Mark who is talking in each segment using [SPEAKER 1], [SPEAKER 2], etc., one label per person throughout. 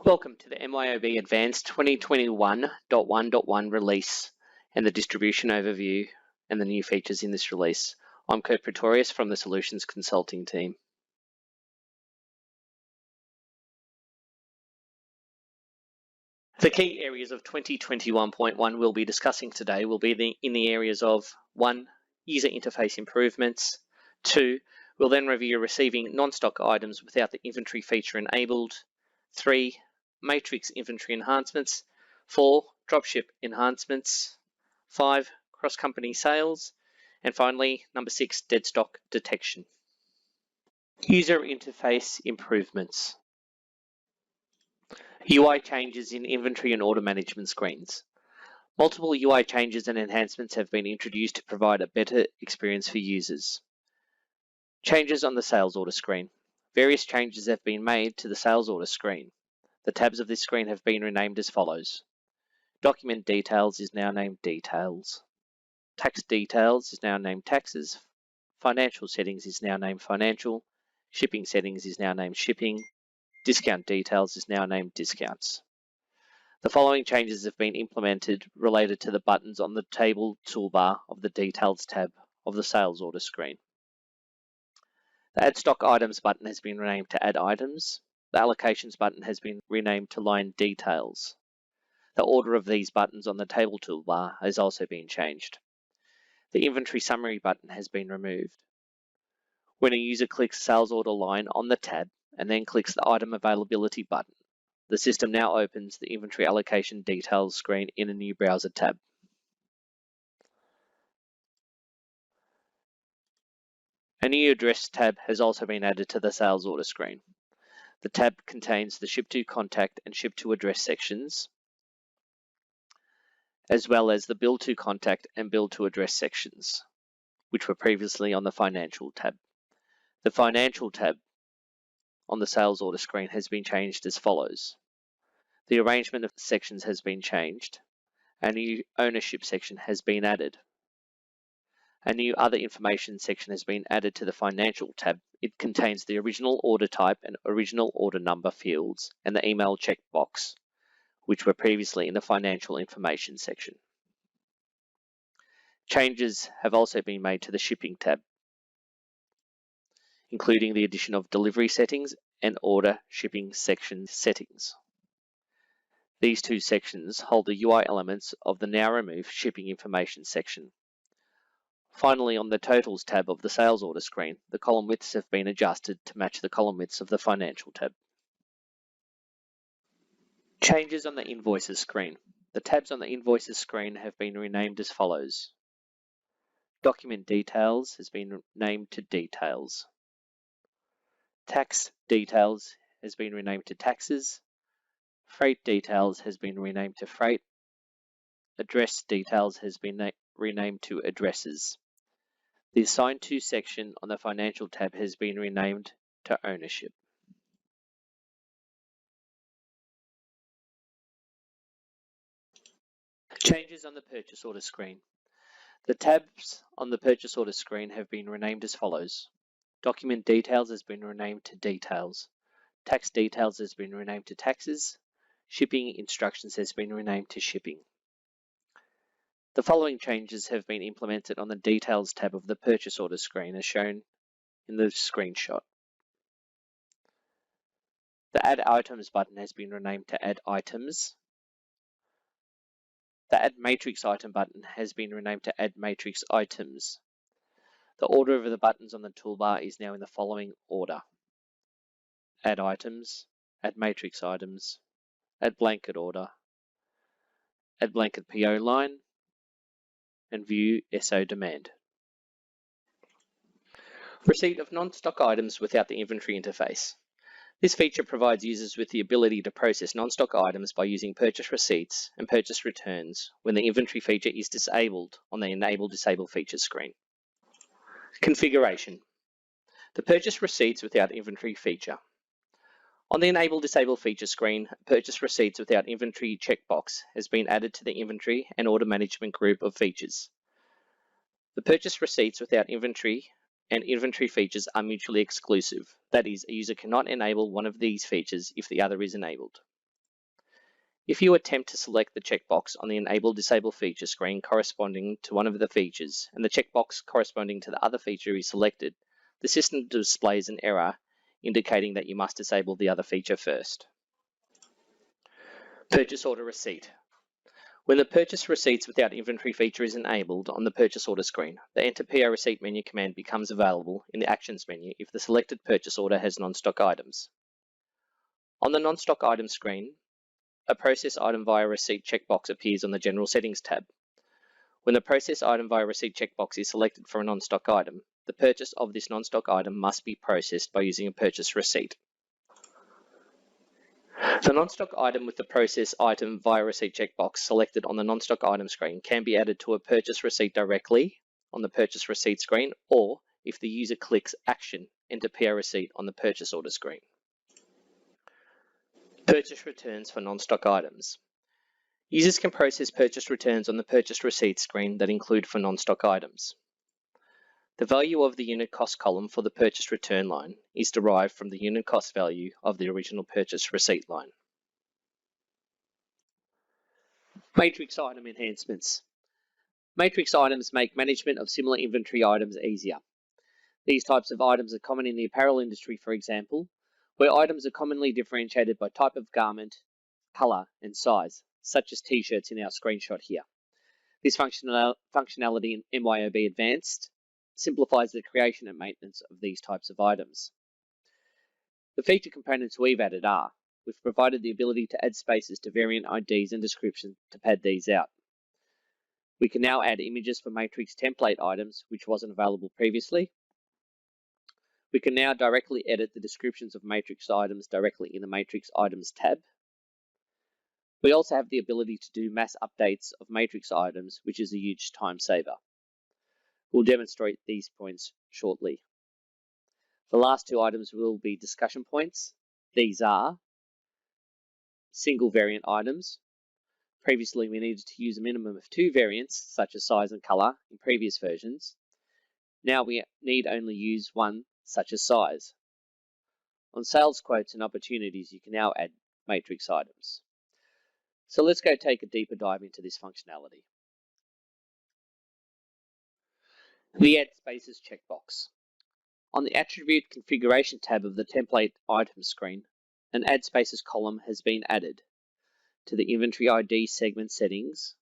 [SPEAKER 1] Welcome to the MYOB Advanced 2021.1.1 release and the distribution overview and the new features in this release. I'm Kurt Pretorius from the Solutions Consulting team. The key areas of 2021.1 we'll be discussing today will be in the areas of 1. User interface improvements. 2. We'll then review receiving non-stock items without the inventory feature enabled. 3. Matrix inventory enhancements. 4. Dropship enhancements. 5. Cross-company sales. And finally, number 6, dead stock detection. User interface improvements. UI changes in inventory and order management screens. Multiple UI changes and enhancements have been introduced to provide a better experience for users. Changes on the sales order screen. Various changes have been made to the sales order screen. The tabs of this screen have been renamed as follows. Document Details is now named Details. Tax Details is now named Taxes. Financial Settings is now named Financial. Shipping Settings is now named Shipping. Discount Details is now named Discounts. The following changes have been implemented related to the buttons on the table toolbar of the Details tab of the sales order screen. The Add Stock Items button has been renamed to Add Items. The Allocations button has been renamed to Line Details. The order of these buttons on the table toolbar has also been changed. The Inventory Summary button has been removed. When a user clicks Sales Order line on the tab and then clicks the Item Availability button, the system now opens the Inventory Allocation Details screen in a new browser tab. A new Address tab has also been added to the Sales Order screen. The tab contains the Ship to Contact and Ship to Address sections, as well as the Bill to Contact and Bill to Address sections, which were previously on the Financial tab. The Financial tab on the Sales Order screen has been changed as follows. The arrangement of the sections has been changed. A new Ownership section has been added. A new Other Information section has been added to the Financial tab. It contains the original order type and original order number fields and the email checkbox, which were previously in the Financial Information section. Changes have also been made to the Shipping tab, including the addition of delivery settings and order shipping section settings. These two sections hold the UI elements of the now removed Shipping Information section. Finally, on the Totals tab of the Sales Order screen, the column widths have been adjusted to match the column widths of the Financial tab. Changes on the Invoices screen. The tabs on the Invoices screen have been renamed as follows. Document Details has been named to Details. Tax Details has been renamed to Taxes. Freight Details has been renamed to Freight. Address Details has been renamed to Addresses. The Assigned To section on the Financial tab has been renamed to Ownership. Changes on the Purchase Order screen. The tabs on the Purchase Order screen have been renamed as follows. Document Details has been renamed to Details. Tax Details has been renamed to Taxes. Shipping Instructions has been renamed to Shipping. The following changes have been implemented on the Details tab of the Purchase Order screen as shown in the screenshot. The Add Items button has been renamed to Add Items. The Add Matrix Item button has been renamed to Add Matrix Items. The order of the buttons on the toolbar is now in the following order. Add Items, Add Matrix Items, Add Blanket Order, Add Blanket PO Line, and View SO Demand. Receipt of non-stock items without the inventory interface. This feature provides users with the ability to process non-stock items by using purchase receipts and purchase returns when the inventory feature is disabled on the Enable Disable Features screen. Configuration. The purchase receipts without inventory feature. On the Enable Disable Feature screen, Purchase Receipts without Inventory checkbox has been added to the Inventory and Order Management group of features. The Purchase Receipts without Inventory and inventory features are mutually exclusive. That is, a user cannot enable one of these features if the other is enabled. If you attempt to select the checkbox on the Enable/Disable feature screen corresponding to one of the features, and the checkbox corresponding to the other feature is selected, the system displays an error indicating that you must disable the other feature first. Purchase order receipt. When the purchase receipts without inventory feature is enabled on the purchase order screen, the Enter PO Receipt menu command becomes available in the Actions menu if the selected purchase order has non-stock items. On the non-stock item screen, a Process Item via Receipt checkbox appears on the General Settings tab. When the Process Item via Receipt checkbox is selected for a non-stock item, the purchase of this non-stock item must be processed by using a purchase receipt. The non-stock item with the Process Item via Receipt checkbox selected on the non-stock item screen can be added to a purchase receipt directly on the purchase receipt screen, or if the user clicks Action, Enter PO Receipt on the purchase order screen. Purchase returns for non-stock items. Users can process purchase returns on the purchase receipt screen that include for non-stock items. The value of the unit cost column for the purchase return line is derived from the unit cost value of the original purchase receipt line. Matrix item enhancements. Matrix items make management of similar inventory items easier. These types of items are common in the apparel industry, for example, where items are commonly differentiated by type of garment, color, and size, such as t-shirts in our screenshot here. This functionality in MYOB Advanced simplifies the creation and maintenance of these types of items. The feature components we've added are: we've provided the ability to add spaces to variant IDs and descriptions to pad these out. We can now add images for matrix template items, which wasn't available previously. We can now directly edit the descriptions of matrix items directly in the Matrix Items tab. We also have the ability to do mass updates of matrix items, which is a huge time saver. We'll demonstrate these points shortly. The last two items will be discussion points. These are single variant items. Previously, we needed to use a minimum of 2 variants, such as size and color, in previous versions. Now we need only use one, such as size. On sales quotes and opportunities, you can now add matrix items. So let's go take a deeper dive into this functionality. The Add Spaces checkbox. On the Attribute Configuration tab of the Template Items screen, an Add Spaces column has been added to the Inventory ID segment settings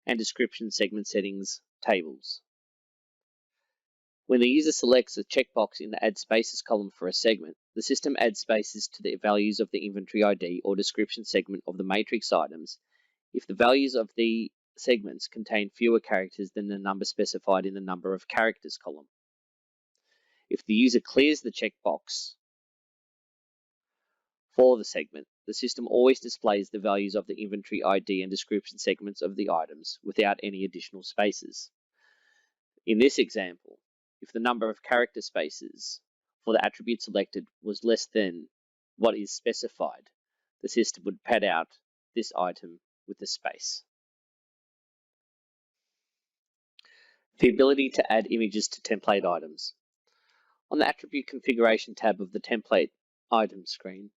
[SPEAKER 1] and Description segment settings tables. When the user selects a checkbox in the Add Spaces column for a segment, the system adds spaces to the values of the Inventory ID or Description segment of the matrix items if the values of the segments contain fewer characters than the number specified in the Number of Characters column. If the user clears the checkbox for the segment, the system always displays the values of the Inventory ID and Description segments of the items without any additional spaces. In this example, if the number of character spaces for the attribute selected was less than what is specified, the system would pad out this item with a space. The ability to add images to template items. On the Attribute Configuration tab of the Template Items screen,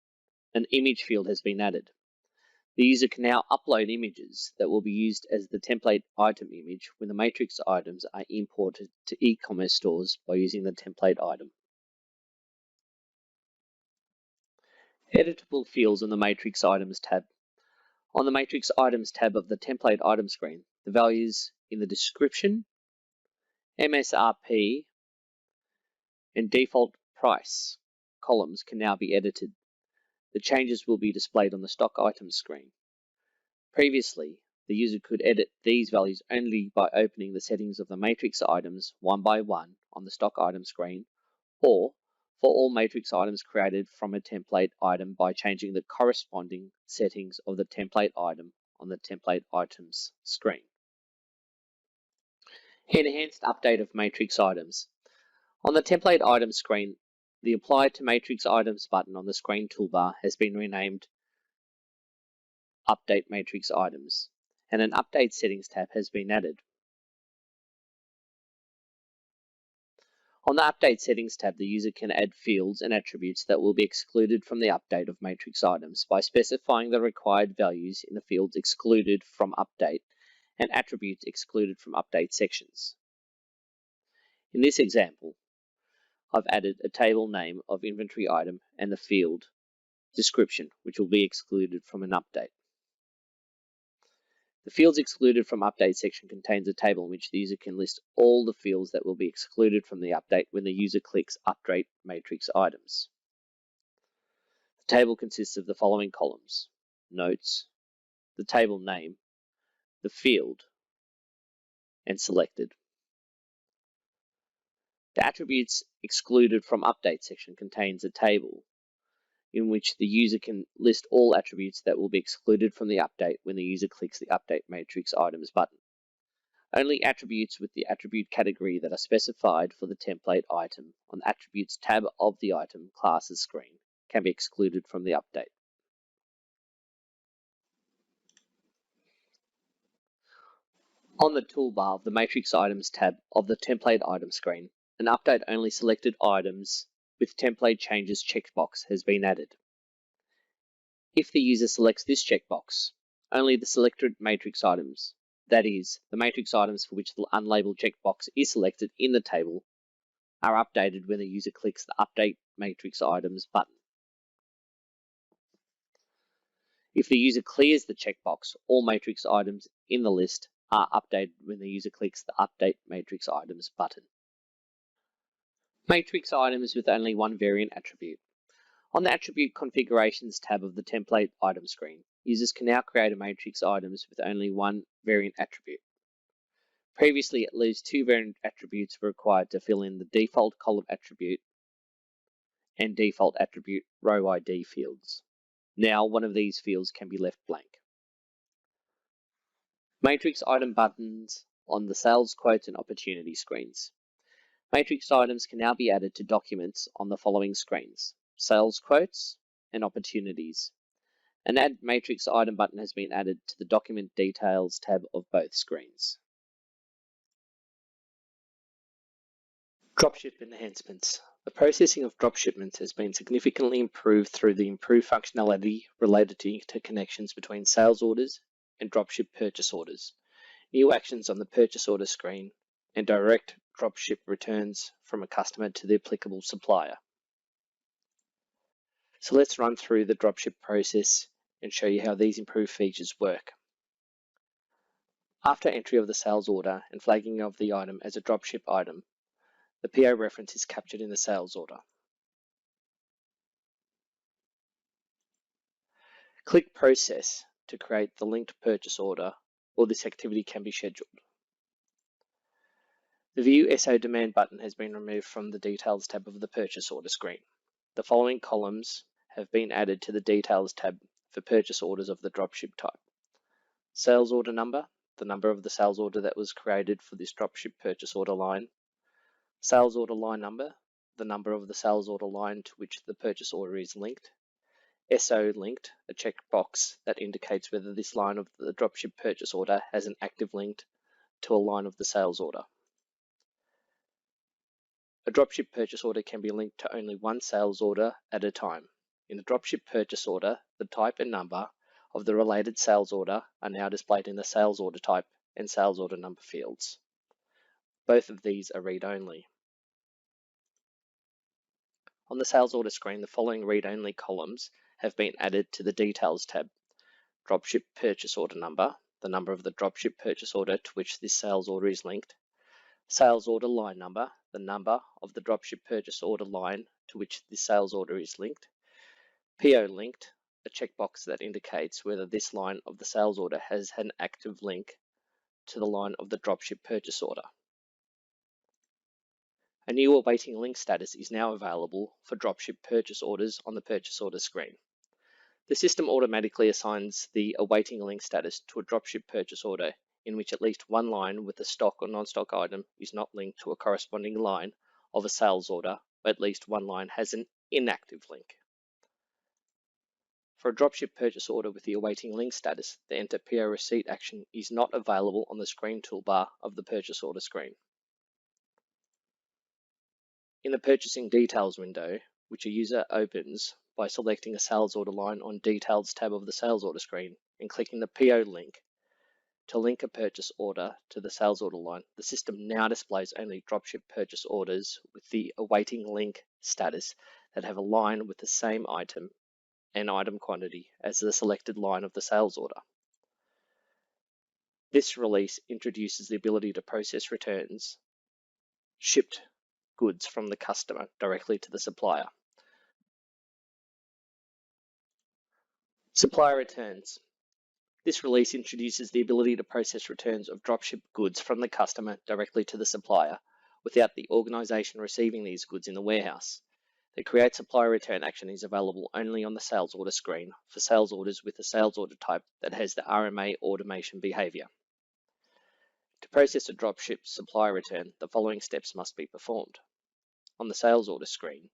[SPEAKER 1] an image field has been added. The user can now upload images that will be used as the template item image when the matrix items are imported to e-commerce stores by using the template item. Editable fields on the Matrix Items tab. On the Matrix Items tab of the Template Item screen, the values in the description, MSRP, and default price columns can now be edited. The changes will be displayed on the Stock Items screen. Previously, the user could edit these values only by opening the settings of the matrix items one by one on the Stock Item screen, or for all matrix items created from a template item by changing the corresponding settings of the template item on the Template Items screen. Enhanced update of matrix items. On the Template Items screen, the Apply to Matrix Items button on the screen toolbar has been renamed Update Matrix Items, and an Update Settings tab has been added. On the Update Settings tab, the user can add fields and attributes that will be excluded from the update of matrix items by specifying the required values in the fields excluded from update and attributes excluded from update sections. In this example, I've added a table name of inventory item and the field description, which will be excluded from an update. The fields excluded from update section contains a table in which the user can list all the fields that will be excluded from the update when the user clicks Update Matrix Items. The table consists of the following columns: Notes, the table name, the field, and Selected. The Attributes excluded from update section contains a table in which the user can list all attributes that will be excluded from the update when the user clicks the Update Matrix Items button. Only attributes with the attribute category that are specified for the template item on the Attributes tab of the Item Classes screen can be excluded from the update. On the toolbar of the Matrix Items tab of the Template Item screen, an Update Only Selected Items with Template Changes checkbox has been added. If the user selects this checkbox, only the selected matrix items, that is, the matrix items for which the unlabeled checkbox is selected in the table, are updated when the user clicks the Update Matrix Items button. If the user clears the checkbox, all matrix items in the list are updated when the user clicks the Update Matrix Items button. Matrix items with only one variant attribute. On the Attribute Configurations tab of the Template Item screen, users can now create a matrix items with only one variant attribute. Previously, at least two variant attributes were required to fill in the default column attribute and default attribute row ID fields. Now, one of these fields can be left blank. Matrix item buttons on the Sales Quotes and Opportunity screens. Matrix items can now be added to documents on the following screens: Sales Quotes and Opportunities. An Add Matrix Item button has been added to the Document Details tab of both screens. Dropship enhancements. The processing of drop shipments has been significantly improved through the improved functionality related to interconnections between sales orders and dropship purchase orders, new actions on the purchase order screen, and direct dropship returns from a customer to the applicable supplier. So let's run through the dropship process and show you how these improved features work. After entry of the sales order and flagging of the item as a dropship item, the PO reference is captured in the sales order. Click Process to create the linked purchase order, or this activity can be scheduled. The View SO Demand button has been removed from the Details tab of the purchase order screen. The following columns have been added to the Details tab for purchase orders of the dropship type: Sales order number, the number of the sales order that was created for this dropship purchase order line; sales order line number, the number of the sales order line to which the purchase order is linked; SO linked, a checkbox that indicates whether this line of the dropship purchase order has an active link to a line of the sales order. A dropship purchase order can be linked to only one sales order at a time. In a dropship purchase order, the type and number of the related sales order are now displayed in the sales order type and sales order number fields. Both of these are read-only. On the sales order screen, the following read-only columns have been added to the Details tab: Dropship purchase order number, the number of the dropship purchase order to which this sales order is linked; sales order line number, the number of the dropship purchase order line to which this sales order is linked; PO linked, a checkbox that indicates whether this line of the sales order has an active link to the line of the dropship purchase order. A new awaiting link status is now available for dropship purchase orders on the purchase order screen. The system automatically assigns the awaiting link status to a dropship purchase order in which at least one line with a stock or non-stock item is not linked to a corresponding line of a sales order, or at least one line has an inactive link. For a dropship purchase order with the awaiting link status, the Enter PO Receipt action is not available on the screen toolbar of the purchase order screen. In the Purchasing Details window, which a user opens by selecting a sales order line on Details tab of the sales order screen and clicking the PO link to link a purchase order to the sales order line, the system now displays only dropship purchase orders with the awaiting link status that have a line with the same item and item quantity as the selected line of the sales order. This release introduces the ability to process returns shipped goods from the customer directly to the supplier. Supplier returns. This release introduces the ability to process returns of dropship goods from the customer directly to the supplier without the organization receiving these goods in the warehouse. The Create Supplier Return action is available only on the sales order screen for sales orders with a sales order type that has the RMA automation behavior. To process a dropship supplier return, the following steps must be performed. On the sales order screen,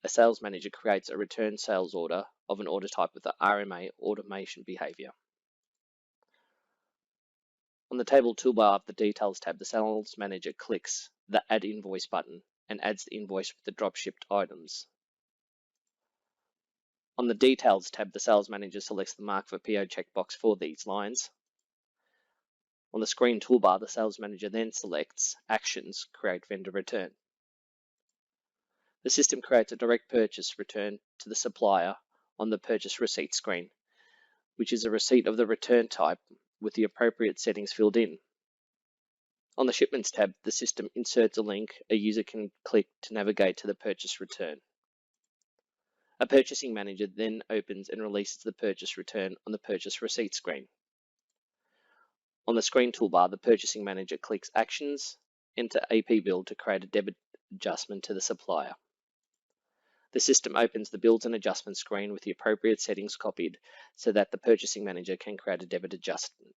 [SPEAKER 1] a sales manager creates a return sales order of an order type with the RMA automation behavior. On the table toolbar of the Details tab, the sales manager clicks the Add Invoice button and adds the invoice with the dropshipped items. On the Details tab, the sales manager selects the Mark for PO checkbox for these lines. On the screen toolbar, the sales manager then selects Actions, Create Vendor Return. The system creates a direct purchase return to the supplier on the purchase receipt screen, which is a receipt of the return type with the appropriate settings filled in. On the Shipments tab, the system inserts a link a user can click to navigate to the purchase return. A purchasing manager then opens and releases the purchase return on the purchase receipt screen. On the screen toolbar, the purchasing manager clicks Actions, enter AP bill to create a debit adjustment to the supplier. The system opens the Bills and Adjustments screen with the appropriate settings copied so that the purchasing manager can create a debit adjustment.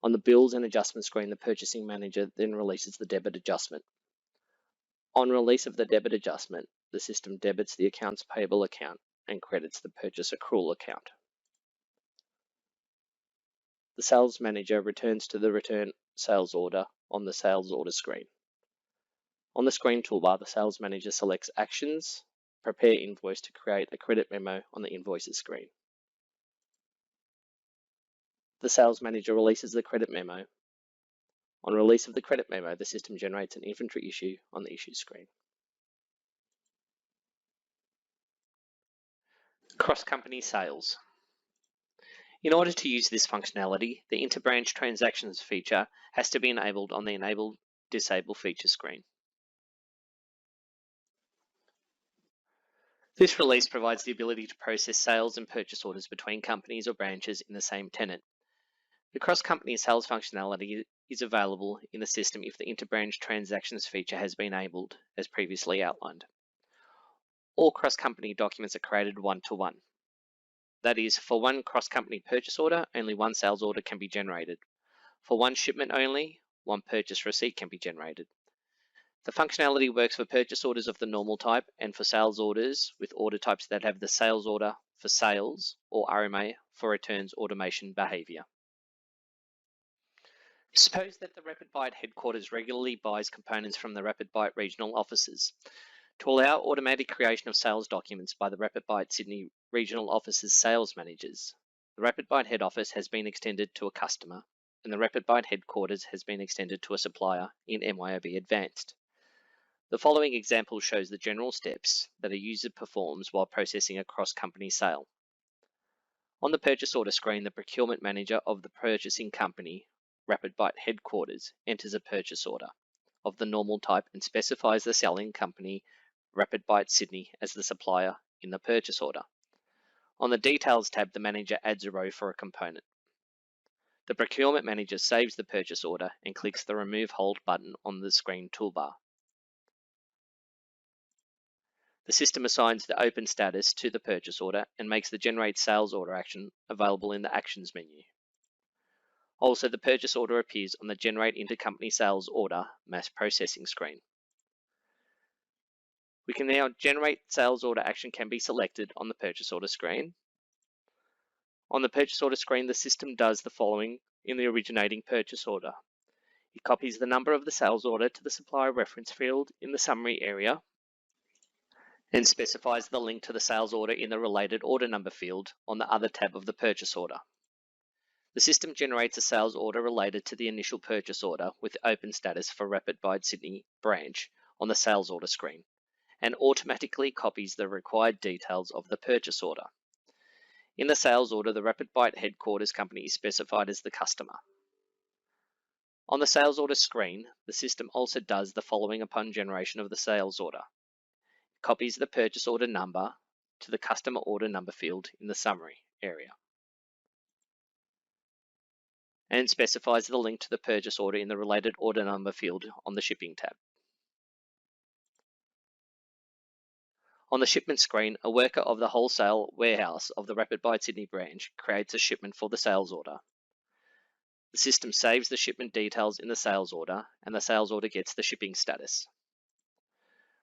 [SPEAKER 1] On the Bills and Adjustments screen, the purchasing manager then releases the debit adjustment. On release of the debit adjustment, the system debits the accounts payable account and credits the purchase accrual account. The sales manager returns to the return sales order on the sales order screen. On the screen toolbar, the sales manager selects Actions, Prepare Invoice to create a credit memo on the Invoices screen. The sales manager releases the credit memo. On release of the credit memo, the system generates an inventory issue on the issue screen. Cross-company sales. In order to use this functionality, the Interbranch Transactions feature has to be enabled on the Enable Disable feature screen. This release provides the ability to process sales and purchase orders between companies or branches in the same tenant. The cross-company sales functionality is available in the system if the Interbranch Transactions feature has been enabled, as previously outlined. All cross-company documents are created one-to-one. That is, for one cross-company purchase order, only one sales order can be generated. For one shipment only, one purchase receipt can be generated. The functionality works for purchase orders of the normal type and for sales orders with order types that have the sales order for sales or RMA for returns automation behavior. Suppose that the RapidBite headquarters regularly buys components from the RapidBite regional offices. To allow automatic creation of sales documents by the RapidBite Sydney regional office's sales managers, the RapidBite head office has been extended to a customer, and the RapidBite headquarters has been extended to a supplier in MYOB Advanced. The following example shows the general steps that a user performs while processing a cross-company sale. On the purchase order screen, the procurement manager of the purchasing company, RapidBite headquarters, enters a purchase order of the normal type and specifies the selling company, RapidBite Sydney, as the supplier in the purchase order. On the Details tab, the manager adds a row for a component. The procurement manager saves the purchase order and clicks the Remove Hold button on the screen toolbar. The system assigns the open status to the purchase order and makes the Generate Sales Order action available in the Actions menu. Also, the purchase order appears on the Generate Intercompany Sales Order mass processing screen. We can now Generate Sales Order action can be selected on the purchase order screen. On the purchase order screen, the system does the following in the originating purchase order. It copies the number of the sales order to the supplier reference field in the summary area and specifies the link to the sales order in the related order number field on the other tab of the purchase order. The system generates a sales order related to the initial purchase order with open status for Rapid Byte Sydney branch on the sales order screen and automatically copies the required details of the purchase order. In the sales order, the Rapid Byte headquarters company is specified as the customer. On the sales order screen, the system also does the following upon generation of the sales order. It copies the purchase order number to the customer order number field in the summary area and specifies the link to the purchase order in the related order number field on the shipping tab. On the shipment screen, a worker of the wholesale warehouse of the Rapid Byte Sydney branch creates a shipment for the sales order. The system saves the shipment details in the sales order, and the sales order gets the shipping status.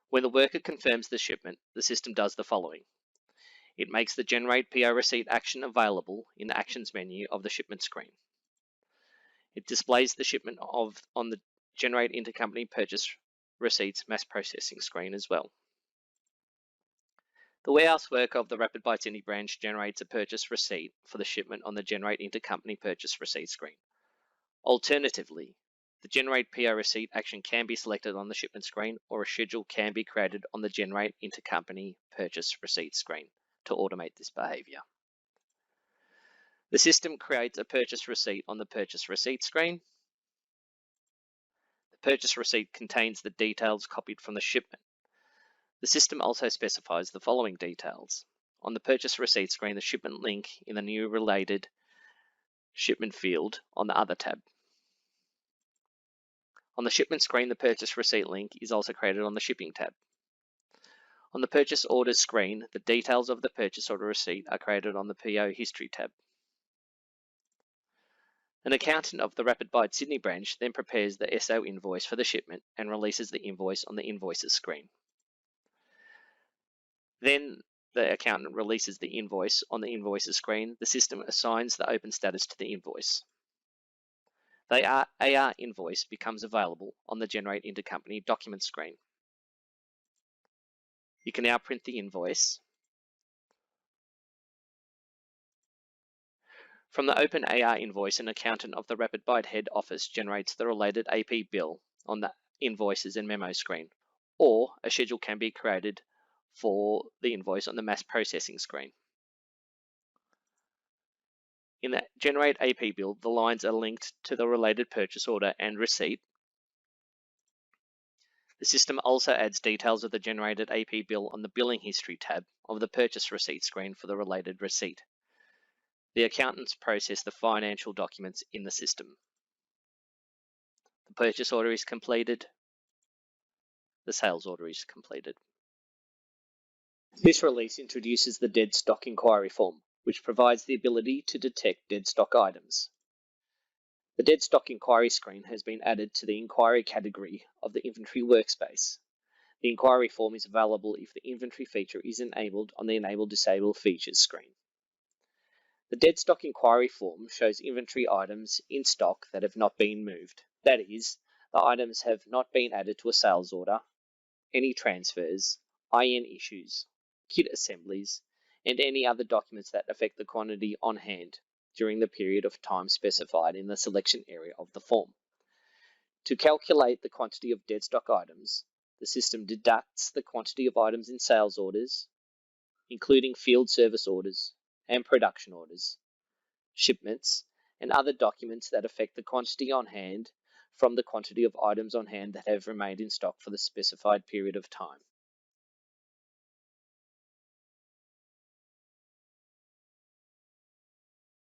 [SPEAKER 1] When the worker confirms the shipment, the system does the following. It makes the Generate PO Receipt action available in the Actions menu of the shipment screen. It displays the shipment on the Generate Intercompany Purchase Receipts Mass Processing screen as well. The warehouse worker of the Rapid Byte Sydney branch generates a purchase receipt for the shipment on the Generate Intercompany Purchase Receipt screen. Alternatively, the Generate PO Receipt action can be selected on the shipment screen, or a schedule can be created on the Generate Intercompany Purchase Receipt screen to automate this behavior. The system creates a purchase receipt on the Purchase Receipt screen. The purchase receipt contains the details copied from the shipment. The system also specifies the following details. On the Purchase Receipt screen, the shipment link in the new related shipment field on the other tab. On the shipment screen, the Purchase Receipt link is also created on the Shipping tab. On the Purchase Orders screen, the details of the purchase order receipt are created on the PO History tab. An accountant of the Rapid Byte Sydney branch then prepares the SO invoice for the shipment and releases the invoice on the Invoices screen. Then the accountant releases the invoice on the Invoices screen. The system assigns the open status to the invoice. The AR invoice becomes available on the Generate Intercompany Document screen. You can now print the invoice. From the open AR invoice, an accountant of the Rapid Byte head office generates the related AP bill on the Invoices and Memo screen, or a schedule can be created for the invoice on the Mass Processing screen. In the Generate AP bill, the lines are linked to the related purchase order and receipt. The system also adds details of the generated AP bill on the Billing History tab of the Purchase Receipt screen for the related receipt. The accountants process the financial documents in the system. The purchase order is completed. The sales order is completed. This release introduces the Dead Stock Inquiry form, which provides the ability to detect dead stock items. The Dead Stock Inquiry screen has been added to the Inquiry category of the Inventory workspace. The Inquiry form is available if the Inventory feature is enabled on the Enable Disable Features screen. The Dead Stock Inquiry form shows inventory items in stock that have not been moved. That is, the items have not been added to a sales order, any transfers, IN issues, kit assemblies, and any other documents that affect the quantity on hand during the period of time specified in the selection area of the form. To calculate the quantity of dead stock items, the system deducts the quantity of items in sales orders, including field service orders and production orders, shipments, and other documents that affect the quantity on hand from the quantity of items on hand that have remained in stock for the specified period of time.